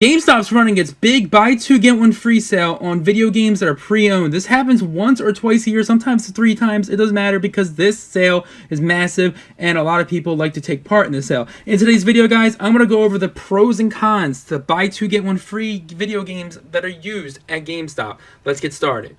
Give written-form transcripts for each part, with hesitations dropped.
GameStop's running its big buy two get one free sale on video games that are pre-owned. This happens once or twice a year, sometimes 3 times. It doesn't matter because this sale is massive and a lot of people like to take part in this sale. In today's video, guys, I'm going to go over the pros and cons to buy two get one free video games that are used at GameStop. Let's get started.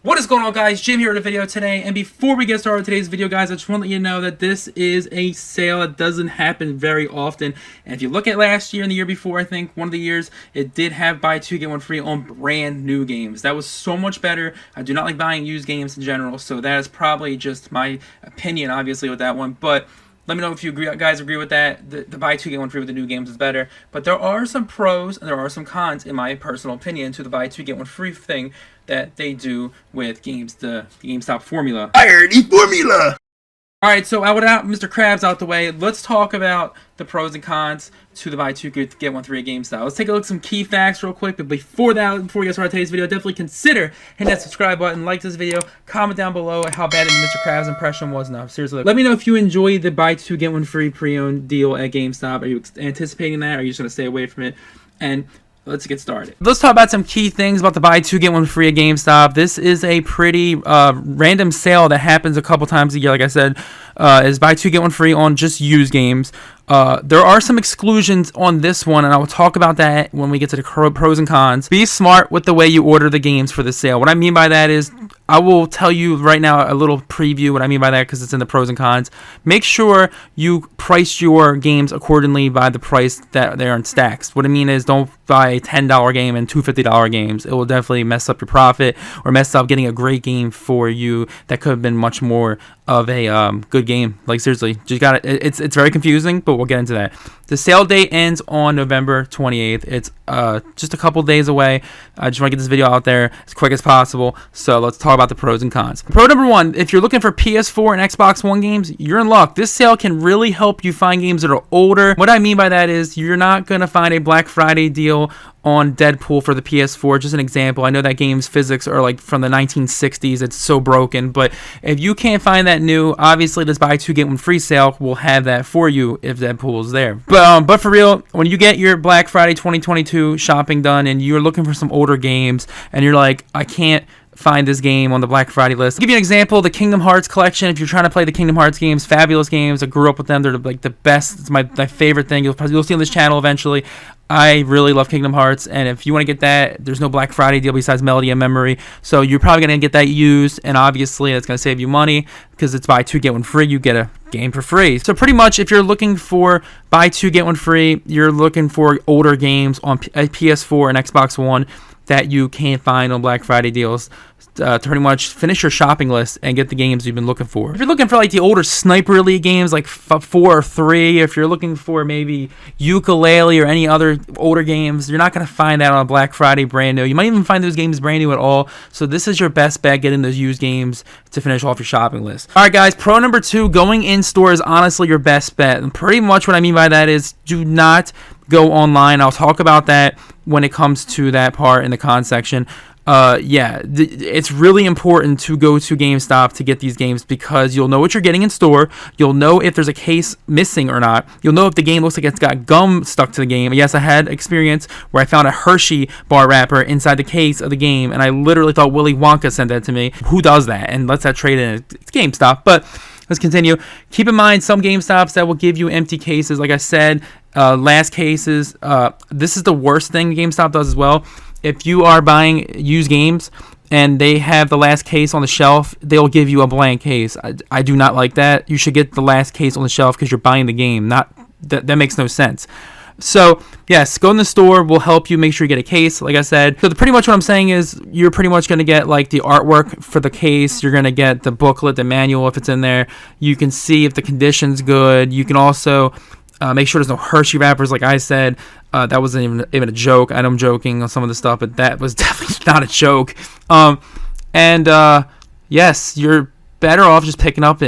What is going on, guys? Jim here with a video today, and before we get started with today's video, guys, I just want to let you know that this is a sale that doesn't happen very often. And if you look at last year and the year before, I think one of the years, it did have buy two get one free on brand new games. That was so much better. I do not like buying used games in general, so that is probably just my opinion, obviously, with that one. But let me know if you guys agree with that. The buy two get one free with the new games is better. But there are some pros and there are some cons, in my personal opinion, to the buy two get one free thing that they do with games, the GameStop formula. Irony formula! Alright, so without Mr. Krabs out the way, let's talk about the pros and cons to the buy two get one free at GameStop. Let's take a look at some key facts real quick, but before we get started today's video, definitely consider hitting that subscribe button, like this video, comment down below how bad Mr. Krabs' impression was. No, seriously. Let me know if you enjoy the buy two get one free pre-owned deal at GameStop. Are you anticipating that, or are you just going to stay away from it? And let's get started. Let's talk about some key things about the buy two get one free at GameStop. This is a pretty random sale that happens a couple times a year. Like I said, is buy two get one free on just used games. There are some exclusions on this one, and I will talk about that when we get to the pros and cons. Be smart with the way you order the games for the sale. What I mean by that is, I will tell you right now a little preview what I mean by that, because it's in the pros and cons. Make sure you price your games accordingly by the price that they're in stacks. What I mean is, don't buy a $10 game and two $50 games. It will definitely mess up your profit or mess up getting a great game for you that could have been much more of a good game. Like, seriously, just got it. It's very confusing, but we'll get into that. The sale date ends on November 28th. It's just a couple days away. I just want to get this video out there as quick as possible. So let's talk about the pros and cons. Pro number one, if you're looking for PS4 and Xbox One games, you're in luck. This sale can really help you find games that are older. What I mean by that is, you're not going to find a Black Friday deal on Deadpool for the PS4. Just an example. I know that game's physics are like from the 1960s. It's so broken. But if you can't find that new, obviously this buy two get one free sale will have that for you if Deadpool's there. But for real, when you get your Black Friday 2022 shopping done and you're looking for some older games and you're like, I can't find this game on the Black Friday list. I'll give you an example, the Kingdom Hearts collection. If you're trying to play the Kingdom Hearts games, fabulous games. I grew up with them. They're like the best. It's my favorite thing. You'll see on this channel eventually. I really love Kingdom Hearts, and if you want to get that, there's no Black Friday deal besides Melody and Memory, so you're probably going to get that used, and obviously it's going to save you money because it's buy two get one free. You get a game for free. So pretty much, if you're looking for buy two get one free, you're looking for older games on PS4 and Xbox One that you can't find on Black Friday deals to pretty much finish your shopping list and get the games you've been looking for. If you're looking for like the older Sniper Elite games like 4 or 3, if you're looking for maybe Ukulele or any other older games, you're not going to find that on Black Friday brand new. You might even find those games brand new at all. So this is your best bet, getting those used games to finish off your shopping list. Alright guys, pro number 2, going in store is honestly your best bet. And pretty much what I mean by that is, do not go online. I'll talk about that when it comes to that part in the con section. It's really important to go to GameStop to get these games, because you'll know what you're getting in store. You'll know if there's a case missing or not. You'll know if the game looks like it's got gum stuck to the game. Yes, I had experience where I found a Hershey bar wrapper inside the case of the game, and I literally thought Willy Wonka sent that to me. Who does that and lets that trade in? It's GameStop. But let's continue. Keep in mind, some GameStops that will give you empty cases. Like I said, last cases. This is the worst thing GameStop does as well. If you are buying used games and they have the last case on the shelf, they'll give you a blank case. I do not like that. You should get the last case on the shelf because you're buying the game. That makes no sense. So yes, go in the store. Will help you make sure you get a case, like I said. So pretty much what I'm saying is, you're pretty much going to get like the artwork for the case. You're going to get the booklet, the manual if it's in there. You can see if the condition's good. You can also make sure there's no Hershey wrappers, like I said. That wasn't even a joke. I know I'm joking on some of the stuff, but that was definitely not a joke. Yes, you're better off just picking up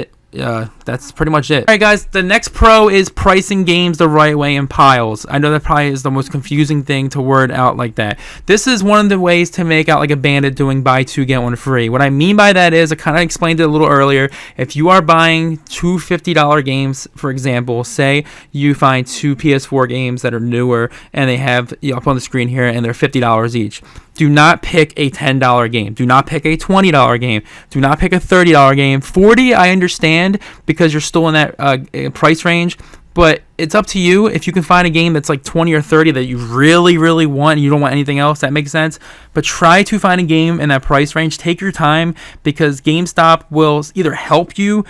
that's pretty much it. Alright guys, the next pro is pricing games the right way in piles. I know that probably is the most confusing thing to word out like that. This is one of the ways to make out like a bandit doing buy two get one free. What I mean by that is, I kind of explained it a little earlier. If you are buying two $50 games, for example, say you find two PS4 games that are newer and they have up on the screen here and they're $50 each. Do not pick a $10 game. Do not pick a $20 game. Do not pick a $30 game. $40, I understand, because you're still in that price range. But it's up to you. If you can find a game that's like 20 or 30 that you really, really want and you don't want anything else, that makes sense. But try to find a game in that price range. Take your time, because GameStop will either help you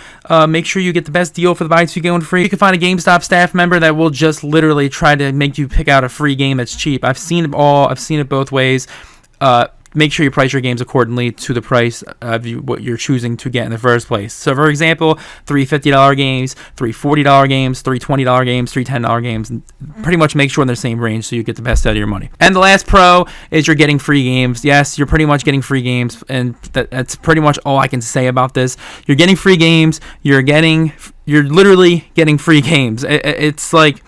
make sure you get the best deal for the buy two get one free. You can find a GameStop staff member that will just literally try to make you pick out a free game that's cheap. I've seen it all. I've seen it both ways. Make sure you price your games accordingly to the price of what you're choosing to get in the first place. So, for example, three $50 games, three $40 games, three $20 games, three $10 games, and pretty much make sure in the same range so you get the best out of your money. And the last pro is you're getting free games. Yes, you're pretty much getting free games, and that's pretty much all I can say about this. You're getting free games. You're literally getting free games. It's like,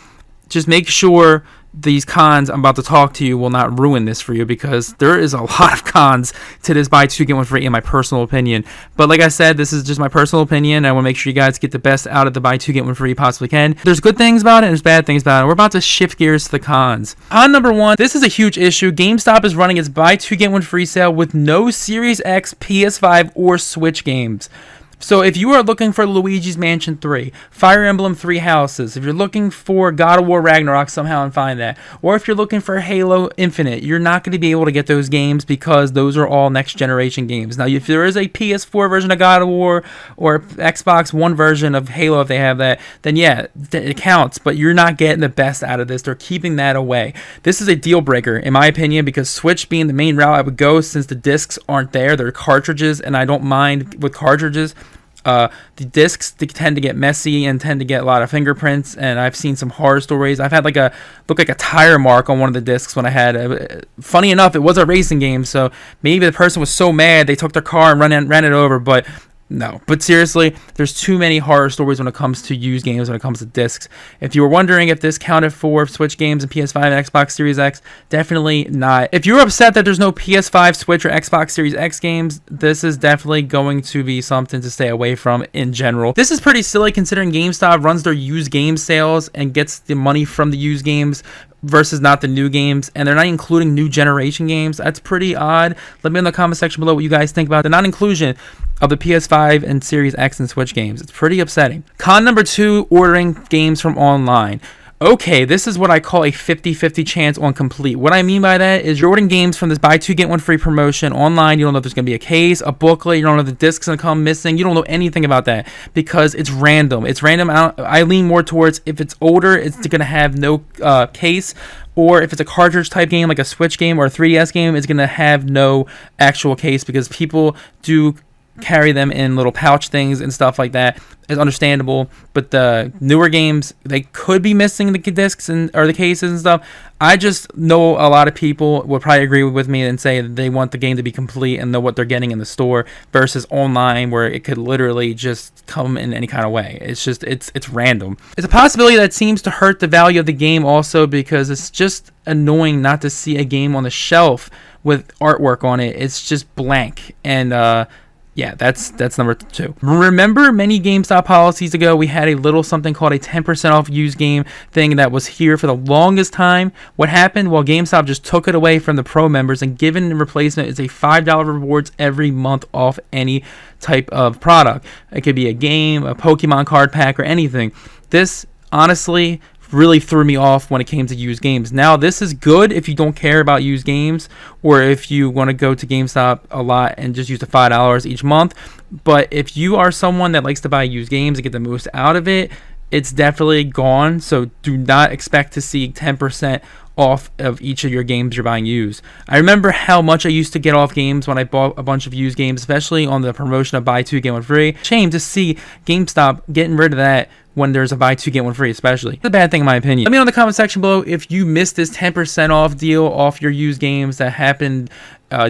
just make sure these cons I'm about to talk to you will not ruin this for you, because there is a lot of cons to this buy two get one free in my personal opinion. But like I said, this is just my personal opinion. I want to make sure you guys get the best out of the buy two get one free you possibly can. There's good things about it and there's bad things about it. We're about to shift gears to the cons. Con number one, this is a huge issue. GameStop is running its buy two get one free sale with no Series X, PS5, or Switch games. So if you are looking for Luigi's Mansion 3, Fire Emblem 3 Houses, if you're looking for God of War Ragnarok somehow and find that, or if you're looking for Halo Infinite, you're not going to be able to get those games because those are all next generation games. Now, if there is a PS4 version of God of War or Xbox One version of Halo, if they have that, then yeah, it counts, but you're not getting the best out of this. They're keeping that away. This is a deal breaker, in my opinion, because Switch being the main route I would go, since the discs aren't there, they're cartridges, and I don't mind with cartridges. The discs, they tend to get messy and tend to get a lot of fingerprints, and I've seen some horror stories. I've had look like a tire mark on one of the discs when I had funny enough, it was a racing game, so maybe the person was so mad they took their car and ran it over, but no. But seriously, there's too many horror stories when it comes to used games, when it comes to discs. If you were wondering if this counted for Switch games and PS5 and Xbox Series X, definitely not. If you're upset that there's no PS5, Switch, or Xbox Series X games, this is definitely going to be something to stay away from in general. This is pretty silly considering GameStop runs their used game sales and gets the money from the used games versus not the new games, and they're not including new generation games. That's pretty odd. Let me know in the comment section below what you guys think about the non-inclusion of the PS5 and Series X and Switch games. It's pretty upsetting. Con number two, ordering games from online. Okay, this is what I call a 50-50 chance on complete. What I mean by that is you're ordering games from this buy two get one free promotion online. You don't know if there's going to be a case, a booklet. You don't know if the disc's going to come missing. You don't know anything about that because it's random. It's random. I lean more towards if it's older, it's going to have no case. Or if it's a cartridge type game like a Switch game or a 3DS game, it's going to have no actual case, because people do carry them in little pouch things and stuff like that. It's understandable, but the newer games, they could be missing the discs or the cases and stuff. I just know a lot of people would probably agree with me and say that they want the game to be complete and know what they're getting in the store versus online, where it could literally just come in any kind of way. It's just it's random. It's a possibility that seems to hurt the value of the game also, because it's just annoying not to see a game on the shelf with artwork on it. It's just blank, and yeah, that's number two. Remember, many GameStop policies ago, we had a little something called a 10% off used game thing that was here for the longest time. What happened? Well, GameStop just took it away from the pro members, and given in replacement is a $5 rewards every month off any type of product. It could be a game, a Pokemon card pack, or anything. This, honestly, really threw me off when it came to used games. Now, this is good if you don't care about used games, or if you want to go to GameStop a lot and just use the $5 each month. But if you are someone that likes to buy used games and get the most out of it, it's definitely gone. So do not expect to see 10% off of each of your games you're buying used. I remember how much I used to get off games when I bought a bunch of used games, especially on the promotion of buy two get one free. Shame to see GameStop getting rid of that when there's a buy two get one free, especially. It's a bad thing in my opinion. Let me know in the comment section below if you missed this 10% off deal off your used games that happened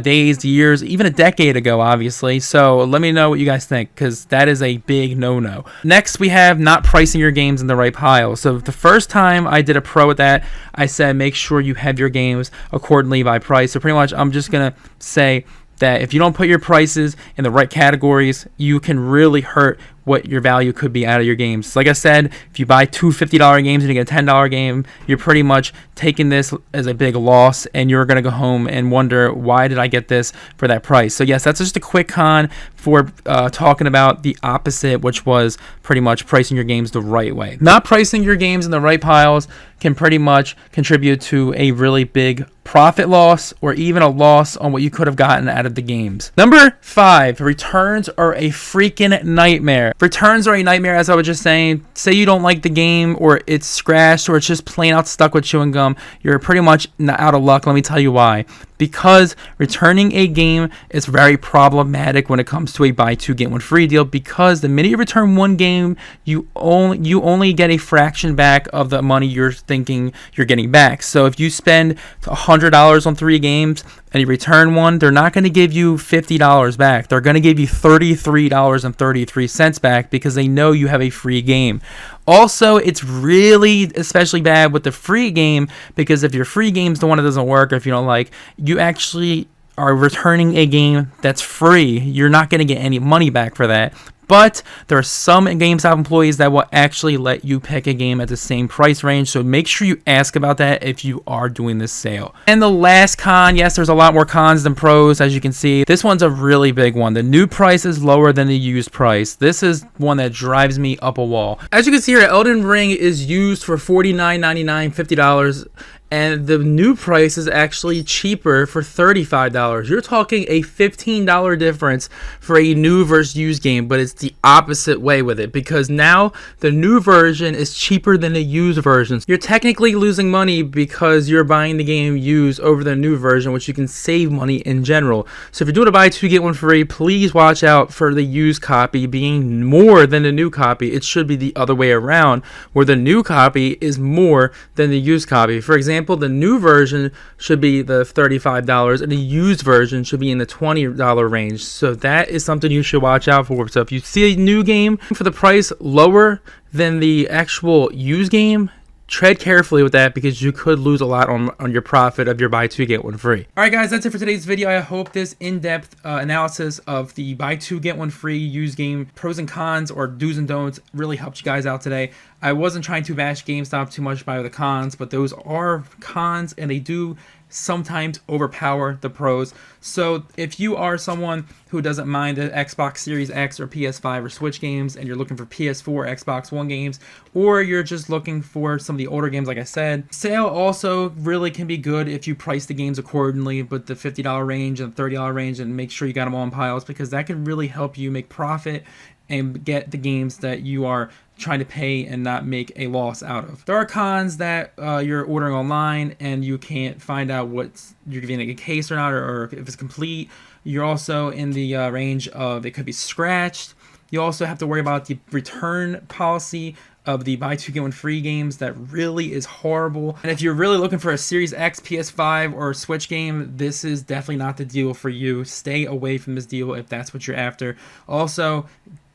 days, years, even a decade ago, obviously. So let me know what you guys think, because that is a big no-no. Next, we have not pricing your games in the right pile. So the first time I did a pro with that, I said make sure you have your games accordingly by price. So pretty much I'm just going to say that if you don't put your prices in the right categories, you can really hurt what your value could be out of your games. Like I said, if you buy two $50 games and you get a $10 game, you're pretty much taking this as a big loss, and you're going to go home and wonder, why did I get this for that price? So yes, that's just a quick con for talking about the opposite, which was pretty much pricing your games the right way. Not pricing your games in the right piles can pretty much contribute to a really big profit loss, or even a loss on what you could have gotten out of the games. Number 5, returns are a freaking nightmare. Returns are a nightmare, as I was just saying. Say you don't like the game, or it's scratched, or it's just plain out stuck with chewing gum. You're pretty much out of luck. Let me tell you why. Because returning a game is very problematic when it comes to a buy two get one free deal, because the minute you return one game, you only get a fraction back of the money you're thinking you're getting back. So if you spend $100 on 3 games and you return one, they're not going to give you $50 back. They're going to give you $33.33 back, because they know you have a free game. Also, it's really especially bad with the free game, because if your free game's the one that doesn't work, or if you don't like, you actually are returning a game that's free. You're not going to get any money back for that. But there are some GameStop employees that will actually let you pick a game at the same price range, so make sure you ask about that if you are doing this sale. And the last con, yes, there's a lot more cons than pros, as you can see. This one's a really big one. The new price is lower than the used price. This is one that drives me up a wall. As you can see here, Elden Ring is used for $49.99, $50. And the new price is actually cheaper for $35. You're talking a $15 difference for a new versus used game, but it's the opposite way with it, because now the new version is cheaper than the used version. You're technically losing money because you're buying the game used over the new version, which you can save money in general. So if you're doing a buy two get one free, please watch out for the used copy being more than the new copy. It should be the other way around, where the new copy is more than the used copy. For example, the new version should be the $35 and the used version should be in the $20 range. So that is something you should watch out for. So if you see a new game for the price lower than the actual used game, tread carefully with that, because you could lose a lot on your profit of your buy two get one free. Alright guys, that's it for today's video. I hope this in-depth analysis of the buy two get one free used game pros and cons, or do's and don'ts, really helped you guys out today. I wasn't trying to bash GameStop too much by the cons, but those are cons, and they do sometimes overpower the pros. So if you are someone who doesn't mind the Xbox Series X or PS5 or Switch games, and you're looking for PS4, Xbox One games, or you're just looking for some of the older games, like I said, sale also really can be good if you price the games accordingly, but the $50 range and $30 range, and make sure you got them all in piles, because that can really help you make profit and get the games that you are trying to pay and not make a loss out of. There are cons that you're ordering online and you can't find out what you're getting a case or not, or if it's complete. You're also in the range of it could be scratched. You also have to worry about the return policy of the buy two get one free games. That really is horrible. And if you're really looking for a Series X, PS5, or Switch game, this is definitely not the deal for you. Stay away from this deal if that's what you're after. Also,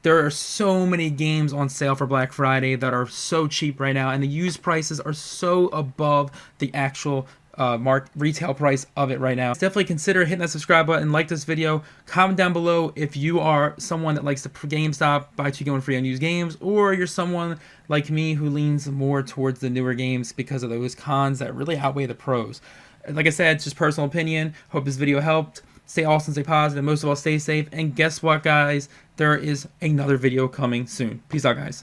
there are so many games on sale for Black Friday that are so cheap right now, and the used prices are so above the actual retail price of it right now. Definitely consider hitting that subscribe button, like this video, comment down below if you are someone that likes to GameStop buy two get one free on used games, or you're someone like me who leans more towards the newer games because of those cons that really outweigh the pros. Like I said, it's just personal opinion. Hope this video helped. Stay awesome, stay positive, most of all stay safe, and guess what guys, there is another video coming soon. Peace out guys.